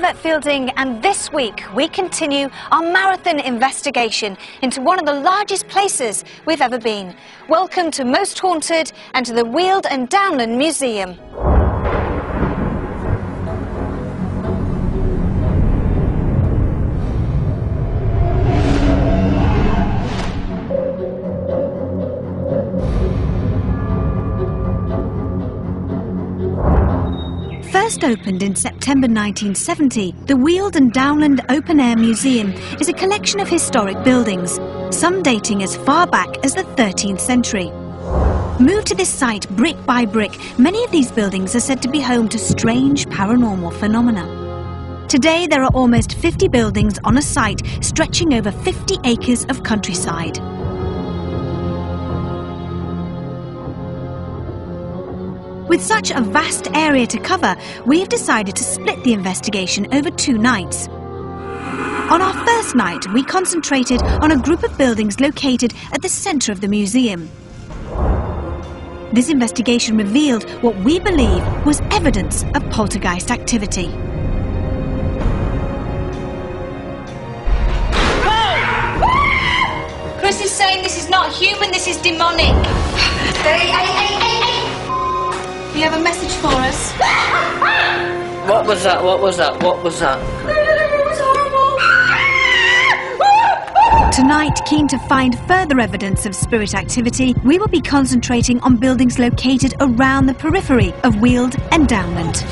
Yvette Fielding, and this week we continue our marathon investigation into one of the largest places we've ever been. Welcome to Most Haunted and to the Weald and Downland Museum. First opened in September 1970, the Weald and Downland Open Air Museum is a collection of historic buildings, some dating as far back as the 13th century. Moved to this site brick by brick, many of these buildings are said to be home to strange paranormal phenomena. Today there are almost 50 buildings on a site stretching over 50 acres of countryside. With such a vast area to cover, we have decided to split the investigation over 2 nights. On our first night, we concentrated on a group of buildings located at the centre of the museum. This investigation revealed what we believe was evidence of poltergeist activity. Chris is saying this is not human, this is demonic. You have a message for us? What was that? What was that? What was that? It was horrible. Tonight, keen to find further evidence of spirit activity, we will be concentrating on buildings located around the periphery of Weald and Downland.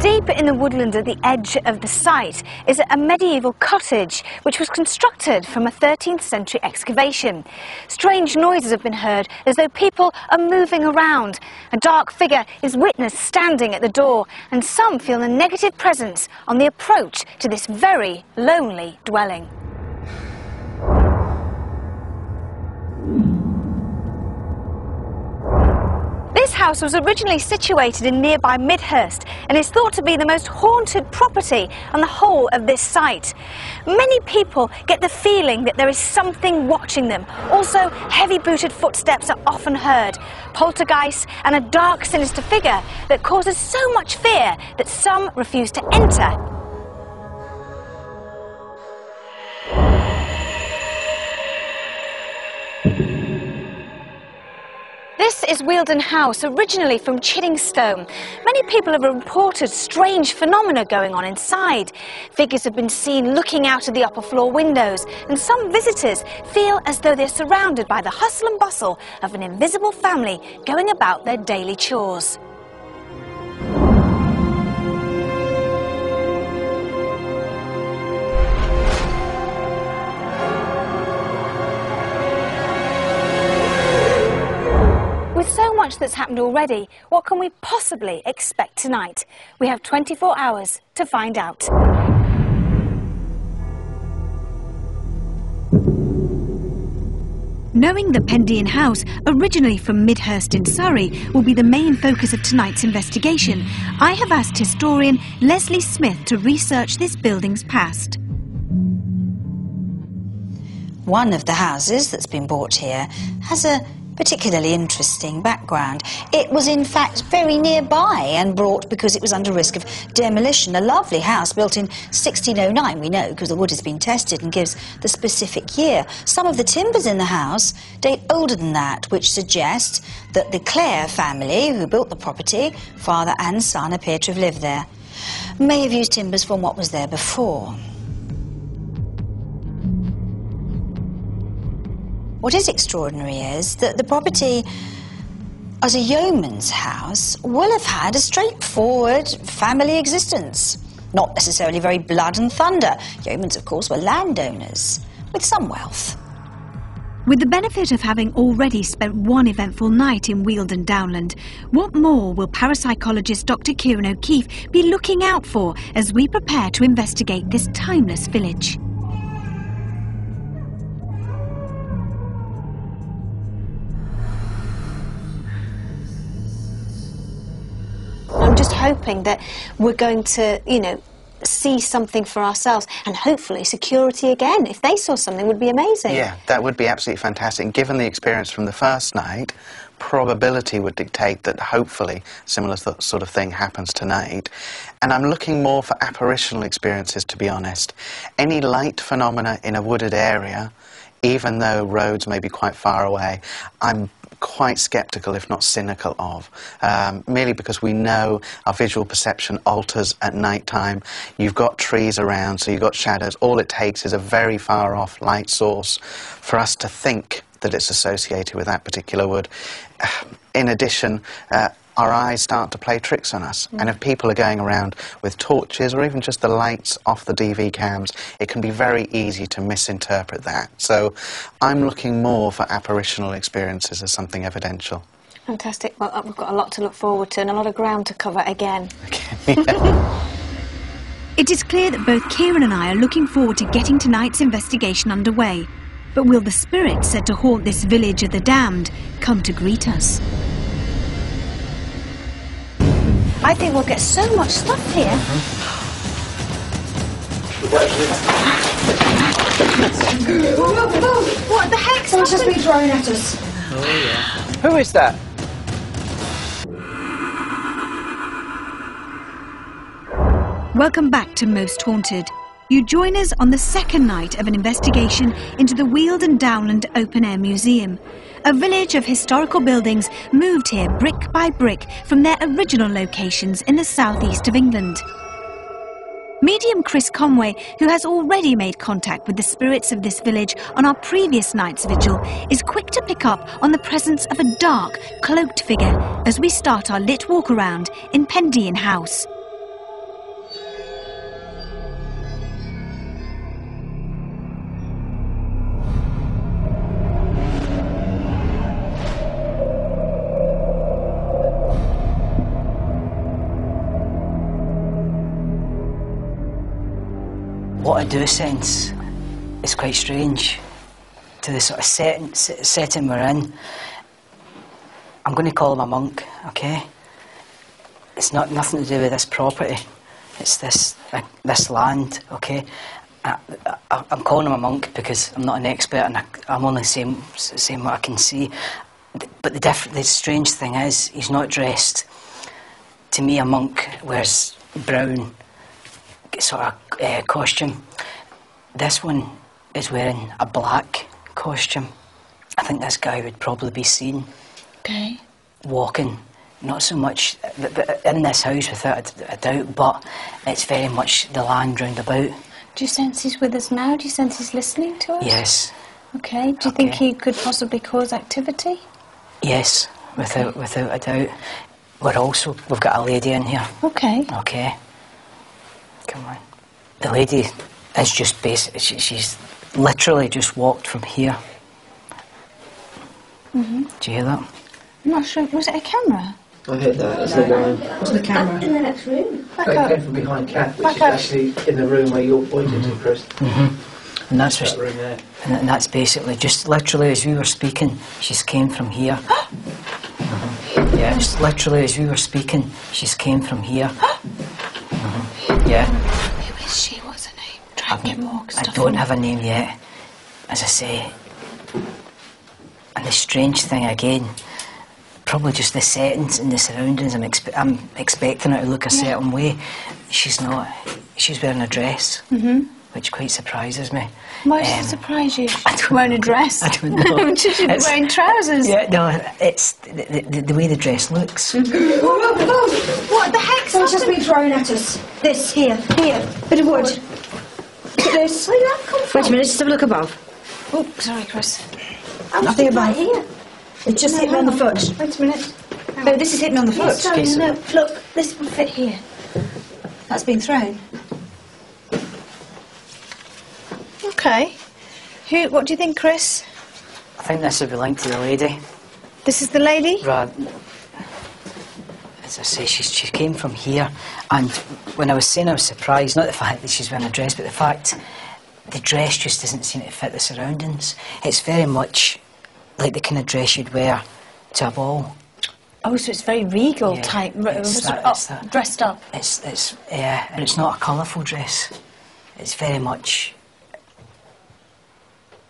Deep in the woodland at the edge of the site is a medieval cottage which was constructed from a 13th century excavation. Strange noises have been heard as though people are moving around. A dark figure is witnessed standing at the door, and some feel a negative presence on the approach to this very lonely dwelling. This house was originally situated in nearby Midhurst and is thought to be the most haunted property on the whole of this site. Many people get the feeling that there is something watching them. Also, heavy-booted footsteps are often heard, poltergeists and a dark, sinister figure that causes so much fear that some refuse to enter. This is Wealdon House, originally from Chiddingstone. Many people have reported strange phenomena going on inside. Figures have been seen looking out of the upper floor windows, and some visitors feel as though they're surrounded by the hustle and bustle of an invisible family going about their daily chores. With so much that's happened already, what can we possibly expect tonight? We have 24 hours to find out. Knowing that Pendean House, originally from Midhurst in Surrey, will be the main focus of tonight's investigation, I have asked historian Leslie Smith to research this building's past. One of the houses that's been bought here has a particularly interesting background. It was in fact very nearby and brought because it was under risk of demolition. A lovely house built in 1609, we know, because the wood has been tested and gives the specific year. Some of the timbers in the house date older than that, which suggests that the Clare family, who built the property, father and son, appear to have lived there. May have used timbers from what was there before. What is extraordinary is that the property, as a yeoman's house, will have had a straightforward family existence. Not necessarily very blood and thunder. Yeomans, of course, were landowners with some wealth. With the benefit of having already spent one eventful night in Weald and Downland, what more will parapsychologist Dr. Kieran O'Keefe be looking out for as we prepare to investigate this timeless village? I'm just hoping that we're going to, see something for ourselves, and hopefully security again. If they saw something, would be amazing. Yeah, that would be absolutely fantastic. And given the experience from the first night, probability would dictate that hopefully similar sort of thing happens tonight. And I'm looking more for apparitional experiences, to be honest. Any light phenomena in a wooded area, even though roads may be quite far away, I'm quite sceptical, if not cynical, of, merely because we know our visual perception alters at night time. You've got trees around, so you've got shadows. All it takes is a very far off light source for us to think that it's associated with that particular wood. In addition, our eyes start to play tricks on us, and if people are going around with torches or even just the lights off the DV cams, it can be very easy to misinterpret that. So I'm looking more for apparitional experiences as something evidential. Fantastic. Well, we've got a lot to look forward to and a lot of ground to cover again. It is clear that both Kieran and I are looking forward to getting tonight's investigation underway. But will the spirits said to haunt this village of the damned come to greet us? I think we'll get so much stuff here. What the heck? Someone's just been thrown at us. Oh, yeah. Who is that? Welcome back to Most Haunted. You join us on the second night of an investigation into the Weald and Downland Open Air Museum, a village of historical buildings moved here brick by brick from their original locations in the southeast of England. Medium Chris Conway, who has already made contact with the spirits of this village on our previous night's vigil, is quick to pick up on the presence of a dark, cloaked figure as we start our lit walk around in Pendean House. What I do sense is quite strange to the sort of setting we're in. I'm going to call him a monk, okay? It's nothing to do with this property. It's this land, okay? I'm calling him a monk because I'm not an expert and I'm only saying what I can see. But the strange thing is, he's not dressed. To me, a monk wears brown sort of costume. This one is wearing a black costume. I think this guy would probably be seen walking, not so much in this house without a doubt, but it's very much the land round about. Do you sense he's with us now? Do you sense he's listening to us? Yes. Okay. Do you think he could possibly cause activity? Yes, without a doubt. We've got a lady in here. Okay. Okay. Come on. The lady is just she's literally just walked from here. Do you hear that? I'm not sure. Was it a camera? I heard that. It's the one. What's the camera? In the next room. It came from behind Cat, which is actually in the room where you're pointing to, Chris. And that's that room there. And that's basically just literally as we were speaking, she's came from here. Yeah, just literally as we were speaking, she's came from here. Yeah. Who is she? What's her name? Try and get more stuff. I don't have a name yet, as I say. And the strange thing again, probably just the settings and the surroundings. I'm expecting her to look a certain way. She's not. She's wearing a dress, which quite surprises me. Why does it surprise you? I don't wearing know. a dress. I don't know. She's wearing trousers. Yeah, no, it's the way the dress looks. What the heck? Someone's just been thrown at us. This, here. Bit of wood. Look at this. Where did that come from? Wait a minute, just have a look above. Oh, sorry, Chris. Nothing above. Here. It just hit me on the foot. Wait a minute. No, this is hit me on the foot. Yes, no, look, this will fit here. That's been thrown. Okay. What do you think, Chris? I think this would be linked to the lady. This is the lady? Right. As I say, she came from here, and when I was saying I was surprised, not the fact that she's wearing a dress, but the fact the dress just doesn't seem to fit the surroundings. It's very much like the kind of dress you'd wear to a ball. Oh, so it's very regal Yeah, type, it's that. dressed up. It's yeah, and it's not a colourful dress. It's very much.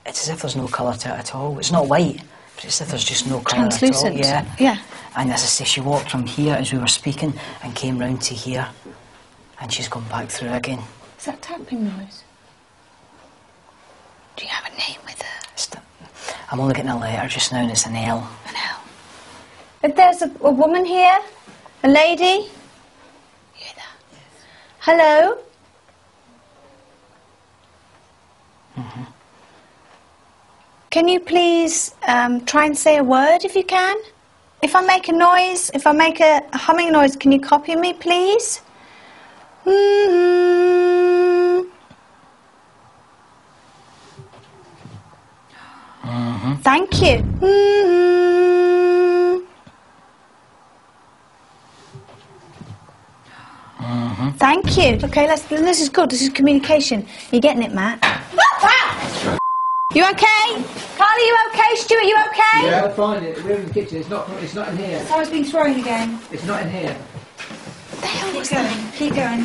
It's as if there's no colour to it at all. It's not white, but It's that there's just no colour at all. Translucent. Yeah. And as I say, she walked from here as we were speaking and came round to here, and she's gone back through again. Is that tapping noise? Do you have a name with her? I'm only getting a letter just now, and it's an L. An L. If there's a woman here, a lady, you hear that? Hello? Mm-hmm. Can you please try and say a word if you can? If I make a noise, if I make a humming noise, can you copy me, please? Mm-hmm. Mm-hmm. Thank you. Mm-hmm. Mm-hmm. Thank you. Okay, this is good. This is communication. You getting it, Matt? You okay? Carly, you okay? Stuart, you okay? Yeah, I'm fine. We're in the kitchen. It's not in here. Someone's been throwing again. It's not in here. The hell was that? Keep going.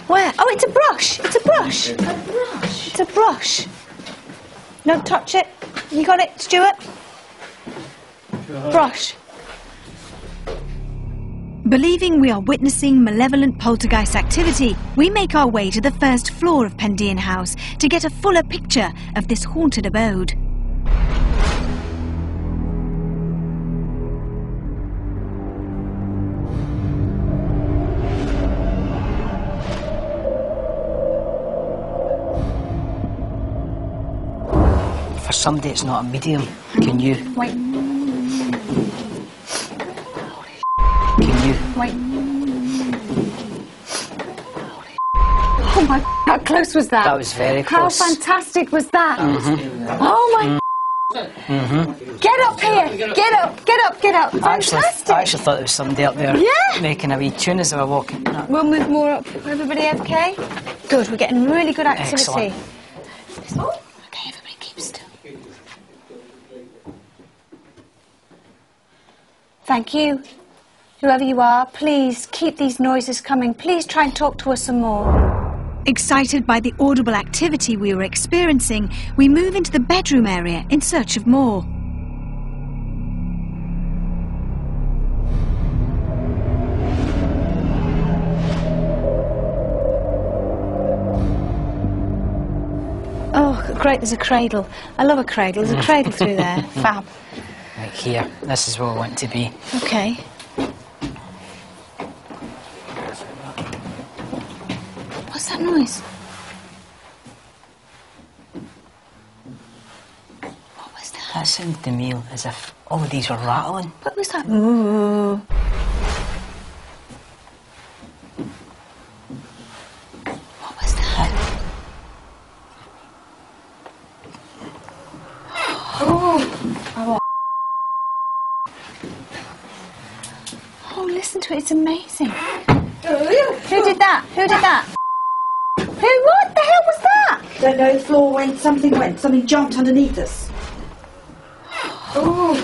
Where? Oh, it's a brush. It's a brush. A brush? It's a brush. Don't touch it. You got it, Stuart? Brush. Believing we are witnessing malevolent poltergeist activity, we make our way to the first floor of Pendean House to get a fuller picture of this haunted abode. For somebody that's not a medium, can you? Wait. Can you? Wait. Oh my, how close was that? That was very How close. fantastic was that? Oh my. Get up here! Get up! Get up! Get up! I Fantastic! actually thought there was somebody up there Yeah. making a wee tune as they were walking. We'll move more up. Everybody okay? Good, we're getting really good activity. Excellent. Oh, okay, everybody keep still. Thank you. Whoever you are, please keep these noises coming. Please try and talk to us some more. Excited by the audible activity we were experiencing, we move into the bedroom area in search of more. Oh, great, there's a cradle. I love a cradle. There's a cradle through there. Fab. Right here. This is where we want to be. Okay. What's that noise? What was that? That sounded to me as if all of these were rattling. What was that? Ooh. What was that? Oh, listen to it. It's amazing. Who did that? Who did that? Who? What the hell was that? Don't know, the floor went, something jumped underneath us. Oh,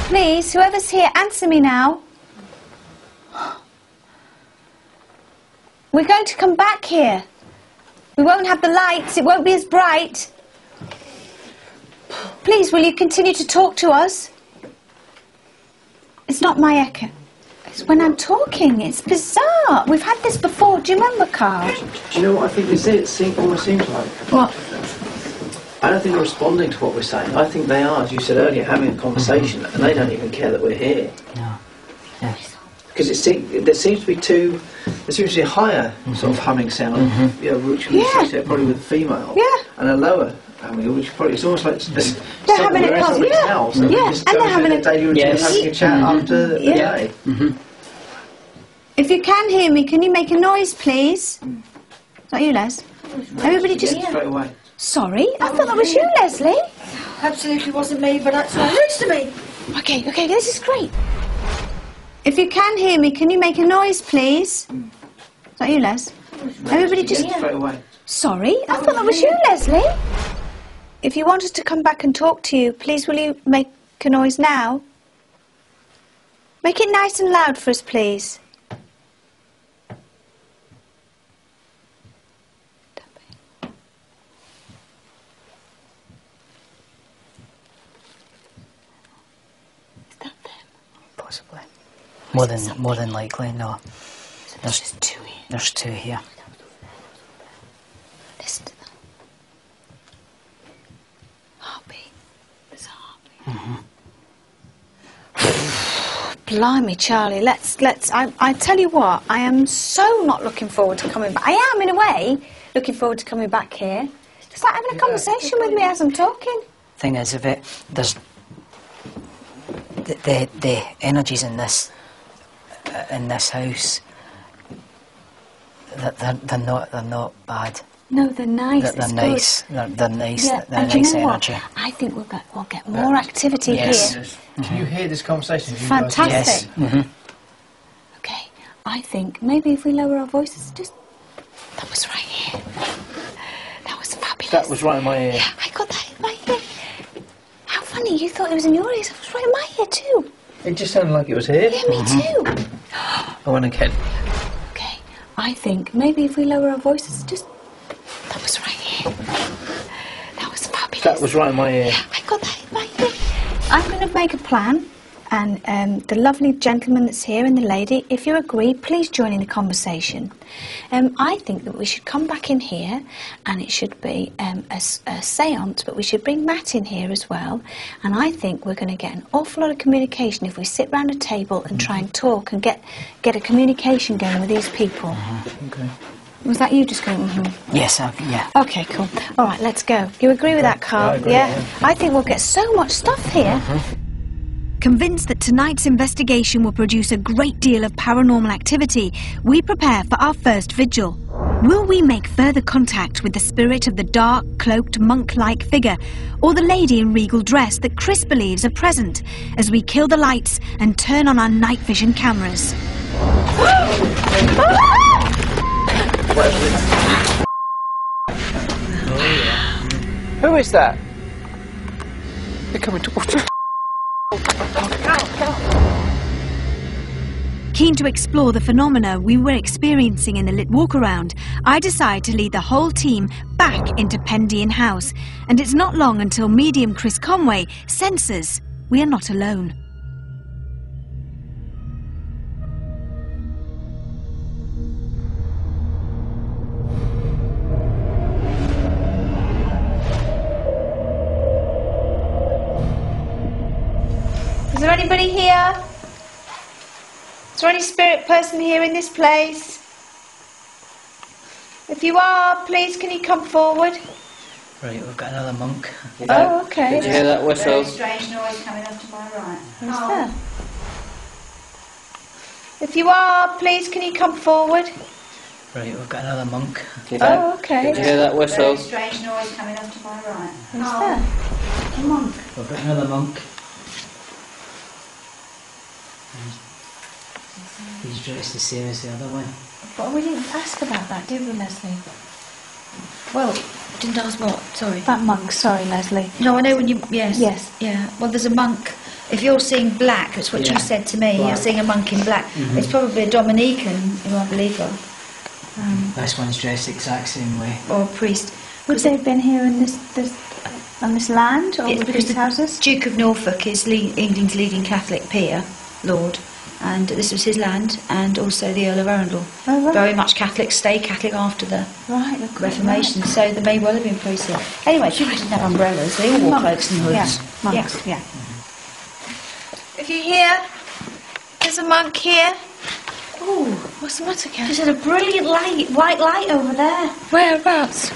please, whoever's here, answer me now. We're going to come back here. We won't have the lights. It won't be as bright. Please, will you continue to talk to us? It's not my echo. It's when I'm talking. It's bizarre. We've had this before. Do you remember, Carl? Do you know what I think this almost seems like? What? I don't think they're responding to what we're saying. I think they are, as you said earlier, having a conversation, and they don't even care that we're here. No. Yes. Because there seems to be a higher sort of humming sound, which we associate probably with the female, and a lower humming, which probably it's almost like They're having a else, and they're having a daily routine of having a chat after the day. If you can hear me, can you make a noise, please? Is that you, Les? Everybody just... Straight away. Sorry, I thought that was you, Leslie. Absolutely wasn't me, but that's right next to me. Okay, this is great. If you can hear me, can you make a noise, please? Is that you, Les? Everybody just... Straight away. Sorry, I thought that was you, Leslie. If you want us to come back and talk to you, please will you make a noise now? Make it nice and loud for us, please. More than likely, no. There's just two here. There's two here. Listen to them. Heartbeat. There's a heartbeat. Blimey, Charlie. Let's. I tell you what. I am so not looking forward to coming back. I am, in a way, looking forward to coming back here. Just like having a conversation with me as I'm talking. Thing is, if it there's the energies in this house. They're not bad. No, they're nice. They're nice. They're nice. Yeah. They're And you nice know energy. what? I think we'll get more activity Yes. here. Can you hear this conversation? You guys- Fantastic. Yes. Okay, I think maybe if we lower our voices, just... That was right here. That was fabulous. That was right in my ear. Yeah, I got that in my ear. How funny, you thought it was in your ears. It was right in my ear too. It just sounded like it was here. Yeah, me too. I want to get... Okay, I think maybe if we lower our voices, just... That was right here. That was fabulous. That was right in my ear. Yeah, I got that in my ear. I'm going to make a plan, and the lovely gentleman that's here and the lady, if you agree, please join in the conversation. I think that we should come back in here, and it should be a séance, but we should bring Matt in here as well. And I think we're going to get an awful lot of communication if we sit round a table and try and talk and get a communication going with these people. Okay. Was that you just going? Yes, yeah. Okay, cool. All right, let's go. You agree with that, Carl? I agree, yeah. yeah. I think we'll get so much stuff here. Convinced that tonight's investigation will produce a great deal of paranormal activity, we prepare for our first vigil. Will we make further contact with the spirit of the dark, cloaked, monk-like figure, or the lady in regal dress that Chris believes are present, as we kill the lights and turn on our night vision cameras? Who is that? They're coming towards us. Keen to explore the phenomena we were experiencing in the lit walk-around, I decide to lead the whole team back into Pendian House, and it's not long until medium Chris Conway senses we are not alone. Is there anybody here? Is there any spirit person here in this place? If you are, please can you come forward? Right, we've got another monk. Oh, okay. Did you hear that whistle? Strange noise coming up to my right. Who's that? If you are, please can you come forward? Right, we've got another monk. Oh, okay. Did you hear that whistle? Strange noise coming up to my right. Who's that? A monk. We've got another monk. He's dressed the same as the other one. But we didn't ask about that, did we, Leslie? Well, didn't ask what? Sorry. That monk, sorry, Leslie. No, I know when you... Yes. Yes. Yeah. Well, there's a monk. If you're seeing black, that's what Yeah. you said to me. Black. You're seeing a monk in black. It's probably a Dominican, who I believe, This one's dressed the exact same way. or a priest. Would they have been here in on this land, or It's with because these the houses? Duke of Norfolk is England's leading Catholic peer, Lord, and this was his land, and also the Earl of Arundel. Oh, right. Very much Catholic, stayed Catholic after the Right, look, Reformation, right. so there may well have been priests here. Anyway, people didn't have umbrellas, they all wore cloaks and hoods. Yeah, monks, yeah. If you're here, there's a monk here. Oh, what's the matter, Kat? There's a brilliant light, white light over there. Whereabouts?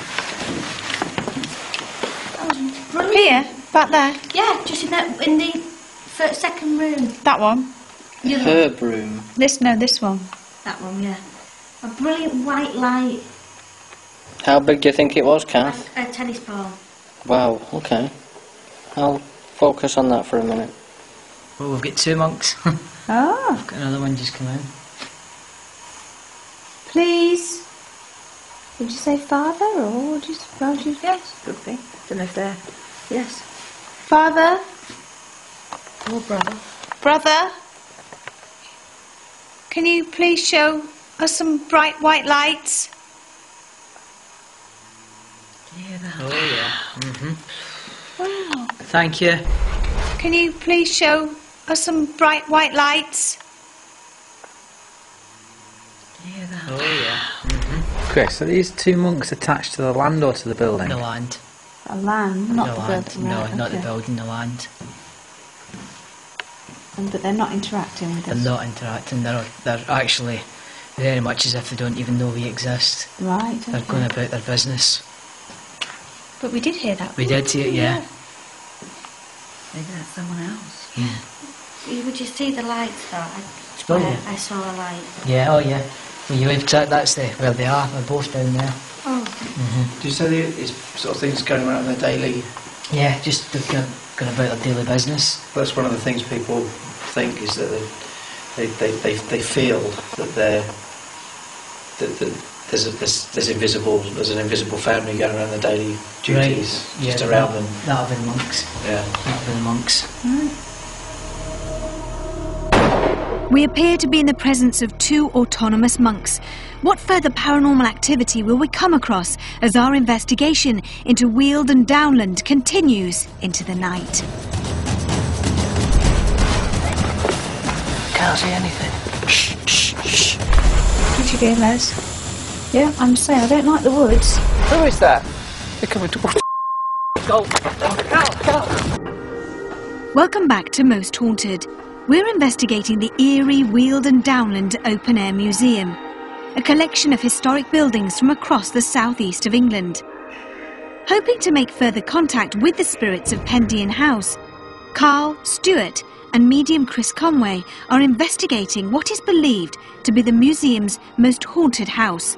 Brilliant. Here, back there. Yeah, just in the second room. That one. Herb room. This one. That one, yeah. A brilliant white light. How big do you think it was, Kath? A tennis ball. Wow, okay. I'll focus on that for a minute. Well, we've got two monks. Oh, Got another one just come in. please. Would you say father, or would you... Yes, could be. Don't know if they're... Yes. Father? Or brother. Brother? Can you please show us some bright white lights? Yeah, that. Oh, yeah. Wow. Thank you. Can you please show us some bright white lights? you hear that? Oh yeah. Chris, are these two monks attached to the land or to the building? The land. A land, not The the land. building. No, Right, not the okay. building, the land. But they're not interacting with They're us. not interacting, they're actually very much as if they don't even know we exist. Right. They're okay. going about their business. But we did hear that. We did see it, yeah. Maybe that's someone else. Yeah. Would you see the lights though? Oh, yeah. I saw a light. Yeah, oh yeah. Well, you waved to that's where they are. They're both down there. Oh. Do you say it's sort of things going around their daily? Yeah, just they're going about their daily business. That's one of the things people think is that they feel that they're there's an invisible family going around their daily duties just around them. That'll be the monks. Yeah. That'll be the monks. We appear to be in the presence of two autonomous monks. What further paranormal activity will we come across as our investigation into Weald and Downland continues into the night? Can't see anything. Shh. Did you hear, Les? Yeah, I'm saying I don't like the woods. Who is that? They're coming towards. Go! Welcome back to Most Haunted. We're investigating the eerie Weald and Downland Open Air Museum, a collection of historic buildings from across the southeast of England. Hoping to make further contact with the spirits of Pendian House, Carl, Stuart and medium Chris Conway are investigating what is believed to be the museum's most haunted house,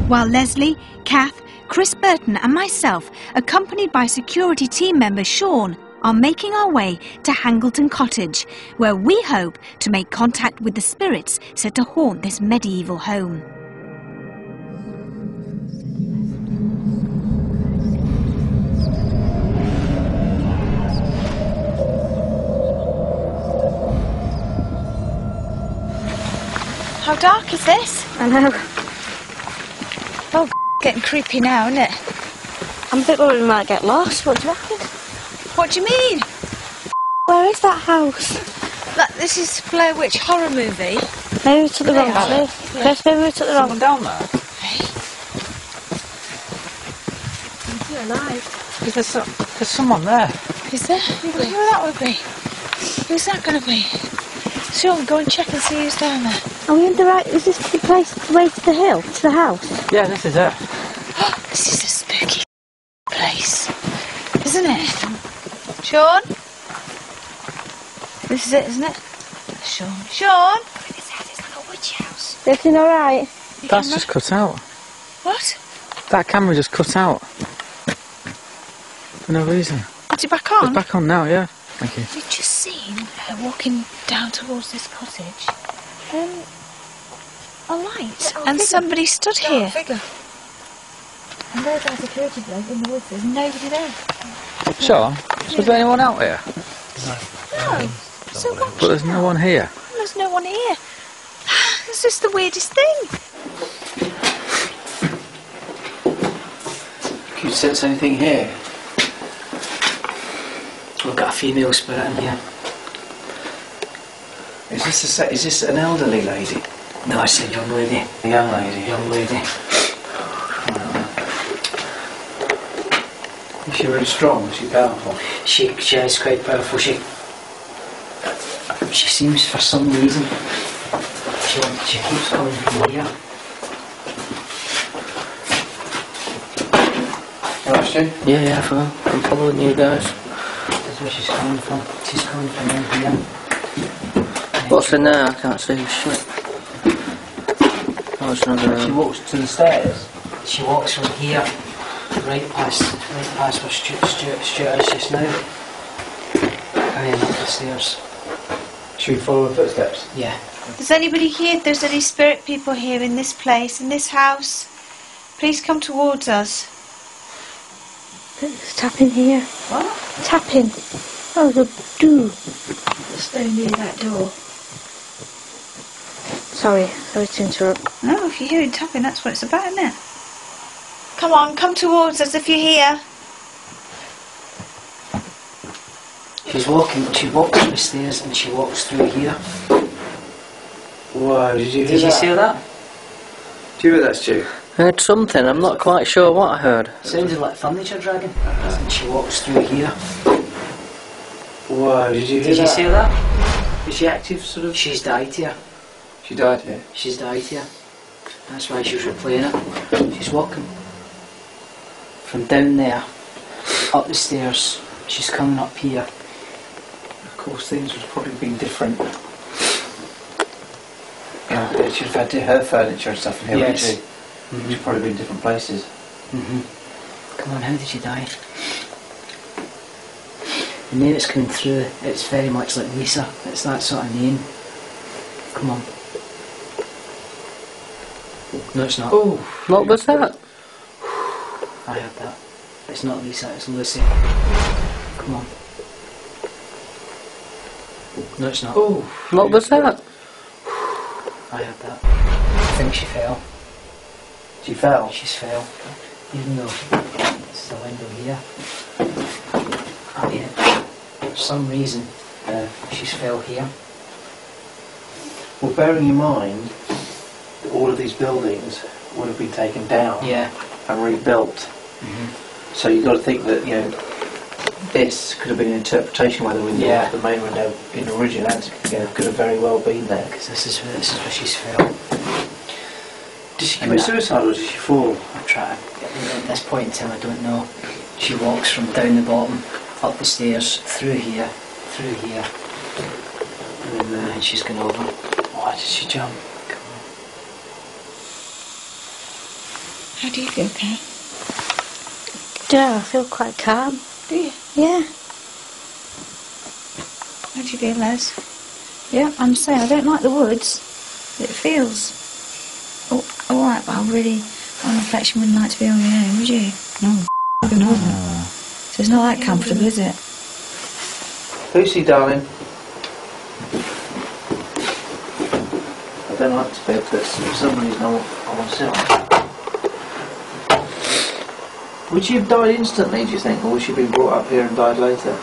while Leslie, Kath, Chris Burton and myself, accompanied by security team member Sean, are making our way to Hangleton Cottage, where we hope to make contact with the spirits said to haunt this medieval home. How dark is this? I know. Oh, getting creepy now, isn't it? I'm a bit worried we might get lost. What do you reckon? What do you mean? Where is that house? Look, this is Blair Witch horror movie. Maybe we took the wrong way. Chris, maybe we took the wrong Someone down there? You're alive. There's someone there. Is there? Who that would be? Who's that going to be? Sean, go and check and see who's down there. Are we in the right? Is this the place, the way to the hill, to the house? Yeah, this is it. This is a spooky place, isn't it? Sean? This is it, isn't it? Sean? His head is like a witch house. Everything alright? That's just cut out. What? That camera just cut out. For no reason. Is it back on? It's back on now, yeah. Thank you. We've just seen her walking down towards this cottage. A light. And somebody stood here. And there's our security bloke in the woods. There's nobody there. Sure. Was there anyone out here? No. So what? But there's no one here. There's no one here. This is the weirdest thing. Can you sense anything here? We've got a female spirit in here. Is this an elderly lady? No, it's a young lady. A young lady. Young lady. Is she really strong? Is she powerful? She is quite powerful. She seems, for some reason, she keeps coming from here. You lost you? Yeah, I'm following you guys. That's where she's coming from. She's coming from in here. What's in there? I can't see shit. Oh, it's another She walks to the stairs. She walks from here, right past where Stuart is just now. Carrying up the stairs. Should we follow her footsteps? Yeah. Does anybody here, if there's any spirit people here in this place, in this house, please come towards us. There's tapping here. What? Tapping. Oh, the do. Stay near that door. Sorry to interrupt. No, if you're hearing tapping, that's what it's about, isn't it? Come on, come towards us if you're here. She walks up the stairs and she walks through here. Whoa, did you hear Did you that? see that? Do you hear that, Stu? Heard something, I'm not quite sure what I heard. Sounded like furniture dragging. And she walks through here. Whoa, did you hear that? Did you see that? Is she active, sort of? She's died here. She died here? She's died here. That's why she was replaying it. She's walking from down there, up the stairs. She's coming up here. Of course, things would have probably been different. Yeah, she'd have had her furniture and stuff in here, wouldn't she? She'd have probably been different places. Come on, how did she die? The name that's coming through, it's very much like Lisa. It's that sort of name. Come on. No, it's not. Oh, what was that? I heard that. It's not Lisa, it's Lucy. Come on. No, it's not. Oh, what was that? I heard that. I think she fell. She fell? She's fell. Even though it's the window here. I mean, for some reason, she's fell here. Well, bearing in mind that all of these buildings would have been taken down and rebuilt. So you've got to think that, you know, this could have been an interpretation whether we thought the main window in originality could have very well been there. Because this is where she's fell. Did she commit suicide or did she fall? I try. At this point in time, I don't know. She walks from down the bottom, up the stairs, through here, and then she's gone over. Why did she jump? Come on. How do you feel, Kat? Yeah, I feel quite calm. Do you? Yeah. How do you feel, Les? Yeah, I'm saying I don't like the woods. It feels. Oh, alright, but I really, on reflection, wouldn't like to be on your own, would you? No, No. So it's not that comfortable, is it? Lucy, darling. I don't like to bed, but for some reason I want to sit on it. Would she have died instantly, do you think, or would she have been brought up here and died later?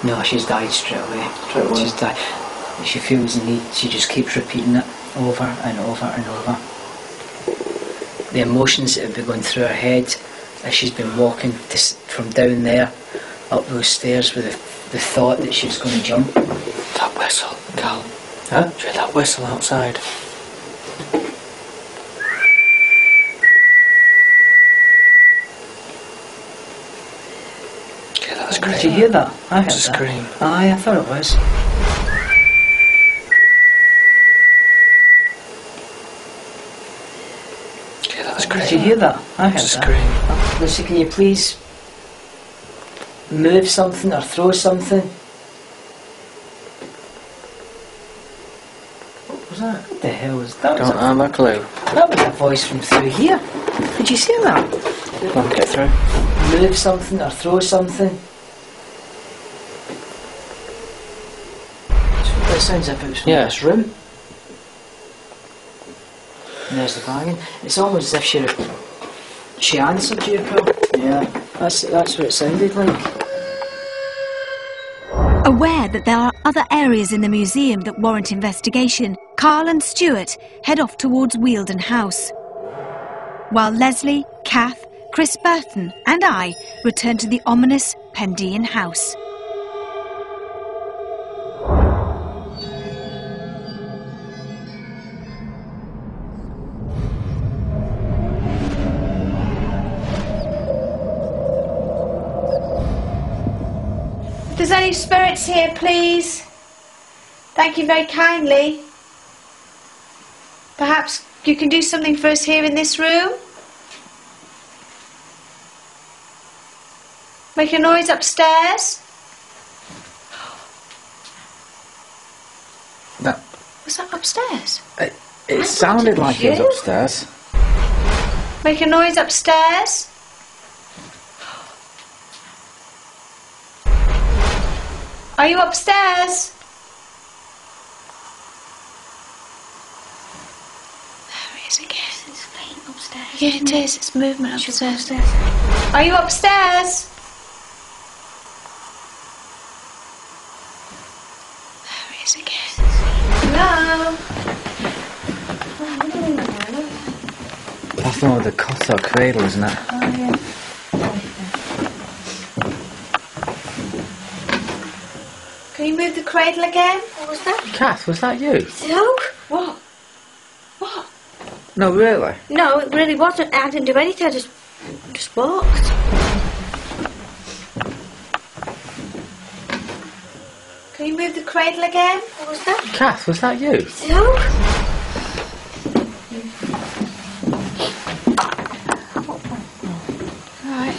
No, she's died straight away. Straight away? She's died. She feels the need, she just keeps repeating it over and over and over. The emotions that have been going through her head as she's been walking from down there up those stairs with the thought that she was going to jump. That whistle, Cal. Huh? Did you hear that whistle outside? Okay, that's great. Did you hear that? I heard It's a that. scream. Aye, I thought it was. Okay, that's great. Did you hear that? I heard It's a that. scream. Lucy, can you please move something or throw something? What was that? What the hell was that? Don't have a clue. That was a voice from through here. Did you see that? Go on, get through. Move something or throw something. That sounds like it was from this room. And there's the wagon. It's almost as if she answered you, Paul. Yeah, that's what it sounded like. Aware that there are other areas in the museum that warrant investigation, Carl and Stuart head off towards Weald House, while Leslie, Kath, Chris Burton and I return to the ominous Pendean house. If there's any spirits here, please. Thank you very kindly. Perhaps you can do something for us here in this room? Make a noise upstairs? That, Was that upstairs? it sounded like it was upstairs. Make a noise upstairs? Are you upstairs? There he is again. It's faint upstairs. Yeah, it is. It's movement upstairs. Are you upstairs? There he is again. Hello? Oh, the cot or cradle, isn't it? Oh, yeah. Can you move the cradle again? What was that? Kath, was that you? No. What? What? No, really? No, it really wasn't. I didn't do anything. I just walked. Can you move the cradle again? What was that? Kath, was that you? No. Right.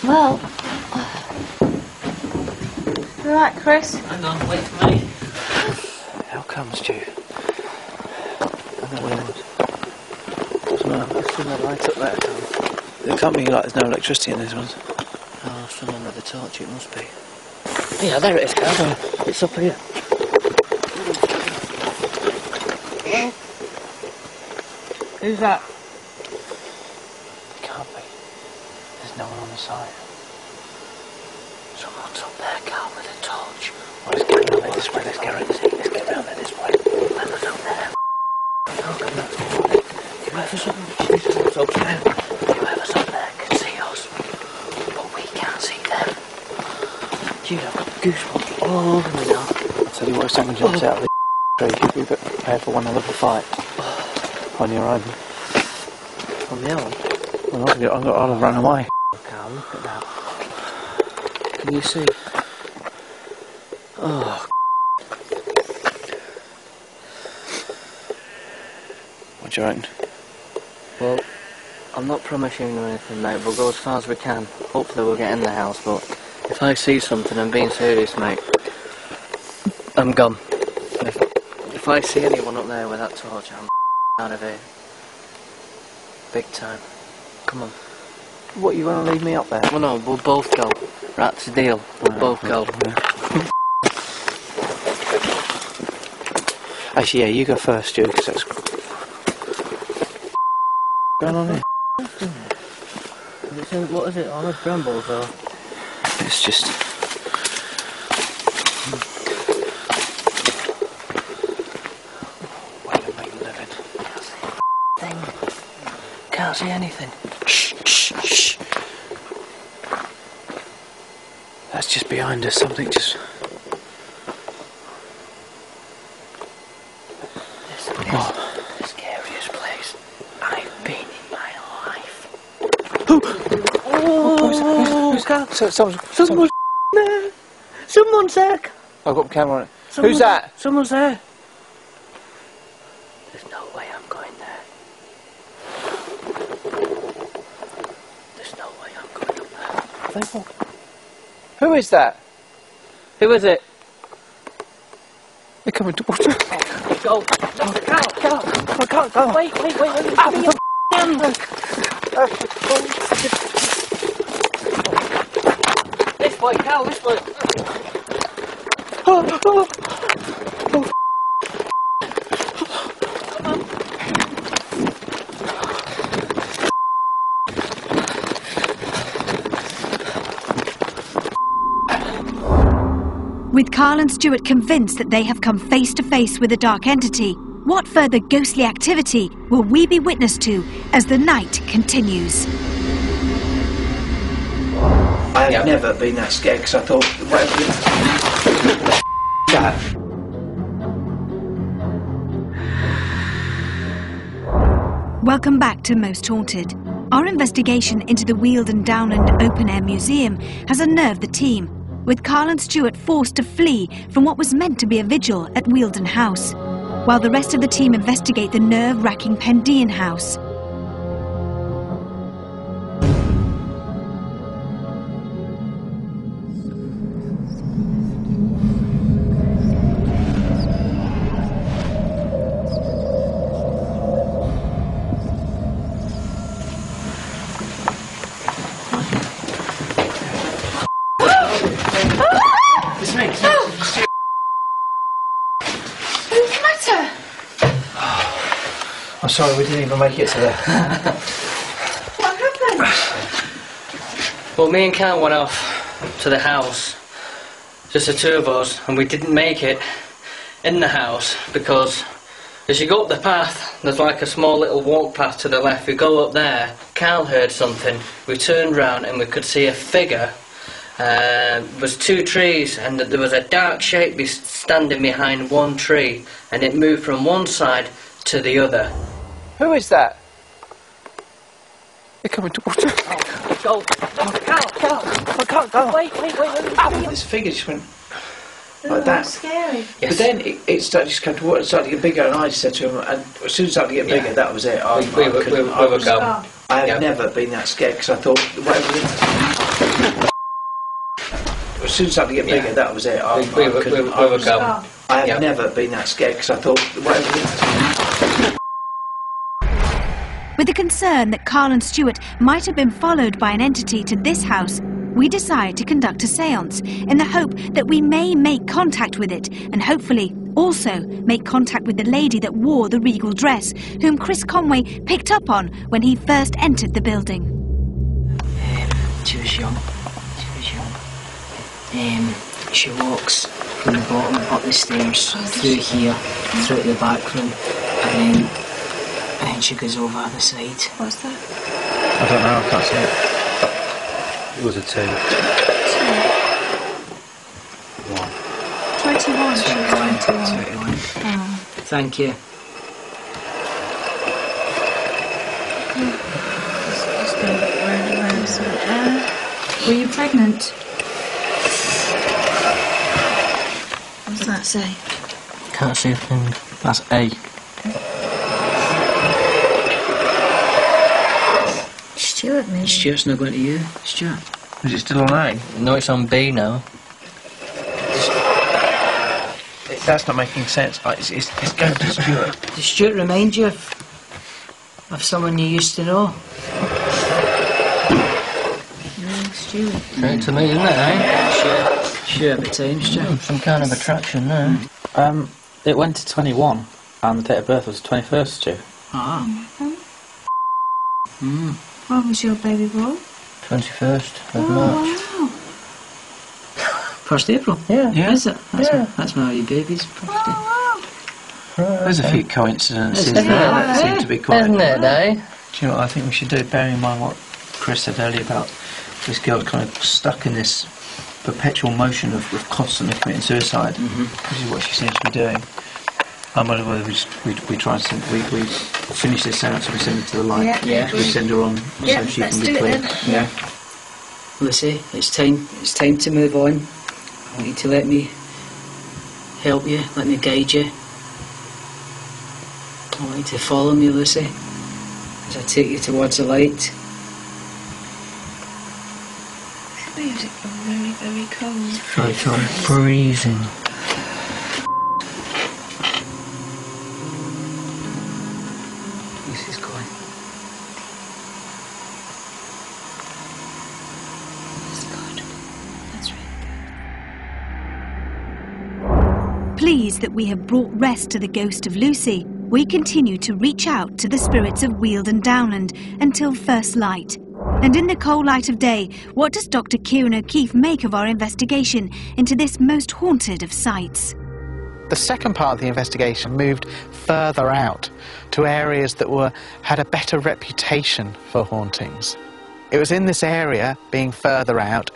Well. You alright, Chris? Hang on, wait for me. How come, Stu? I know what's the matter? There's still no light up there, Tom. It can't be like there's no electricity in these ones. Oh, someone with a torch, it must be. Yeah, there it is, Carl. It's up here. Hello? Who's that? It can't be. There's no one on the side. Someone's up there, Carl, with a torch. Well, let's get round there this way. Let's get round there this way. Whoever's up there. How come that's good? Whoever's up there. Jesus, up there. Whoever's up there can see us, but we can't see them. Dude, I've got goosebumps all over me now. I'll tell you what, if someone jumps out of the tree, you'll be prepared for one hell of a fight. On your own. On my own? Well, I'll have run away. Carl, look at that. Can you see? Oh. What do you reckon? Well, I'm not promising you anything, mate. We'll go as far as we can. Hopefully we'll get in the house, but if I see something, I'm being serious, mate. I'm gone. If I see anyone up there with that torch, I'm out of here. Big time. Come on. What, you want to leave me up there? Well, no, we'll both go. That's the deal. We'll both go. Yeah. Actually, yeah, you go first, Stu, because that's... going on here? What is it? Honoured brambles, or...? It's just... Where do we live in? Can't see anything. Shh, shh, shh. That's just behind us. Something just... This is the scariest place I've been in my life. Who's that? Someone's there. Someone's there. I've got the camera on it. Who's that? Someone's there. There's no way I'm going there. There's no way I'm going up there. Who is that? Who is it? They're coming towards us. Go. Go. I can't go. Wait. This way, Cal, this way. Oh. With Carl and Stuart convinced that they have come face to face with a dark entity, what further ghostly activity will we be witness to as the night continues? I've never been that scared because I thought, that. Welcome back to Most Haunted. Our investigation into the Weald and Downland Open Air Museum has unnerved the team, with Carl and Stuart forced to flee from what was meant to be a vigil at Wealdon House, while the rest of the team investigate the nerve-wracking Pendean House. I'm sorry, we didn't even make it to there. What happened? Well, me and Cal went off to the house, just the two of us, and we didn't make it. in the house, because as you go up the path, there's like a small little walk path to the left. We go up there, Carl heard something, we turned round and we could see a figure. There was 2 trees and there was a dark shape standing behind one tree, and it moved from one side to the other. Who is that? They're coming towards us. Go! Carl! I can't go. Wait. This figure just went like that. Scary. Yes. But then it started to come towards, started to get bigger, and I said to him, and as soon as it started to get bigger, that was it. We were gone. I have never been that scared, because I thought, whatever. As soon as it started to get bigger, that was it. We were gone. I have never been that scared, because I thought, whatever. With the concern that Carl and Stuart might have been followed by an entity to this house, we decide to conduct a séance in the hope that we may make contact with it, and hopefully also make contact with the lady that wore the regal dress, whom Chris Conway picked up on when he first entered the building. She was young. She walks from the bottom up the stairs, through here, through to the back room, and then she goes over the side. What's that? I don't know, I can't see it. It was a 2. 21. 21. Thank you. Were you pregnant? What does that say? Can't see a thing. That's A. Stuart, maybe. Stuart's not going to you, Stuart. Is it still on A? No, it's on B now. That's not making sense. It's going to Stuart. Does Stuart remind you of someone you used to know? No, Stuart. Straight to me, isn't it, eh? Sure, at times, Stuart. Some kind of attraction there. It went to 21, and the date of birth was 21st, Stu. Ah. When was your baby born? 21st of March. Wow. 1st April? Yeah. Is it? That's my wee baby's birthday. There's a few coincidences Isn't there it? that seem to be quite... Isn't it, eh? Do you know what I think we should do? Bearing in mind what Chris said earlier about this girl kind of stuck in this perpetual motion of constantly committing suicide, which is what she seems to be doing. I wonder whether we try and send, we finish this seance and we send it to the light. Yeah. We send her on so she can be clear. Yeah. Lucy, it's time to move on. I want you to let me help you, let me guide you. I want you to follow me, Lucy, as I take you towards the light. This music is very, very cold. Try freezing. Lucy's going. That's good. That's really good. Pleased that we have brought rest to the ghost of Lucy, we continue to reach out to the spirits of Weald and Downland until first light. And in the cold light of day, what does Dr. Kieran O'Keefe make of our investigation into this most haunted of sites? The second part of the investigation moved further out to areas that had a better reputation for hauntings. It was in this area, being further out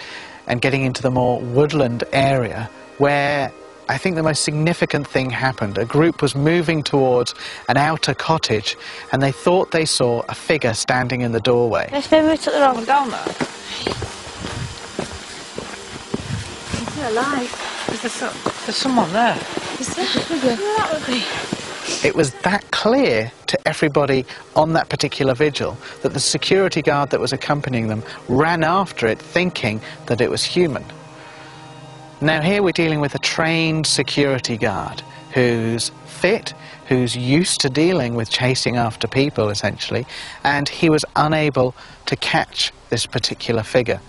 and getting into the more woodland area, where I think the most significant thing happened. A group was moving towards an outer cottage and they thought they saw a figure standing in the doorway. Let's maybe we took the wrong one down there. He's still alive. There's someone there. Is there? Who that would be? It was that clear to everybody on that particular vigil that the security guard that was accompanying them ran after it thinking that it was human. Now here we're dealing with a trained security guard who's fit, who's used to dealing with chasing after people essentially, and he was unable to catch this particular figure.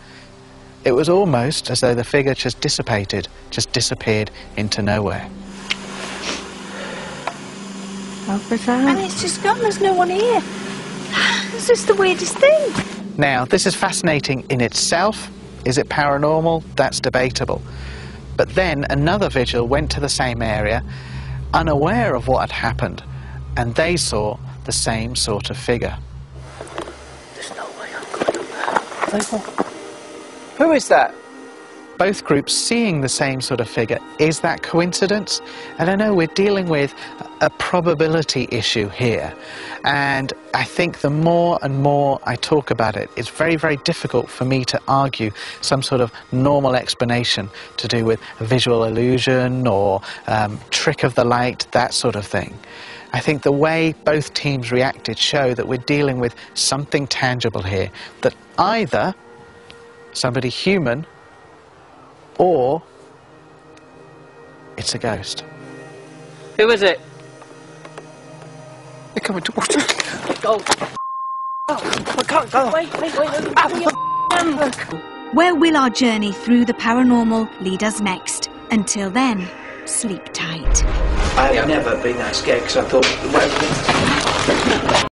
It was almost as though the figure just dissipated, just disappeared into nowhere. And it's just gone, there's no one here. It's just the weirdest thing. Now, this is fascinating in itself. Is it paranormal? That's debatable. But then another vigil went to the same area, unaware of what had happened, and they saw the same sort of figure. There's no way I'm going up there. Who is that? Both groups seeing the same sort of figure. Is that coincidence? And I know we're dealing with a probability issue here, and I think the more and more I talk about it, it's very, very difficult for me to argue some sort of normal explanation to do with visual illusion or trick of the light, that sort of thing. I think the way both teams reacted show that we're dealing with something tangible here, that either somebody human or it's a ghost. Who is it? They're coming towards us. Go. I can't go. Wait. Where will our journey through the paranormal lead us next? Until then, sleep tight. I have never been that scared because I thought, wait.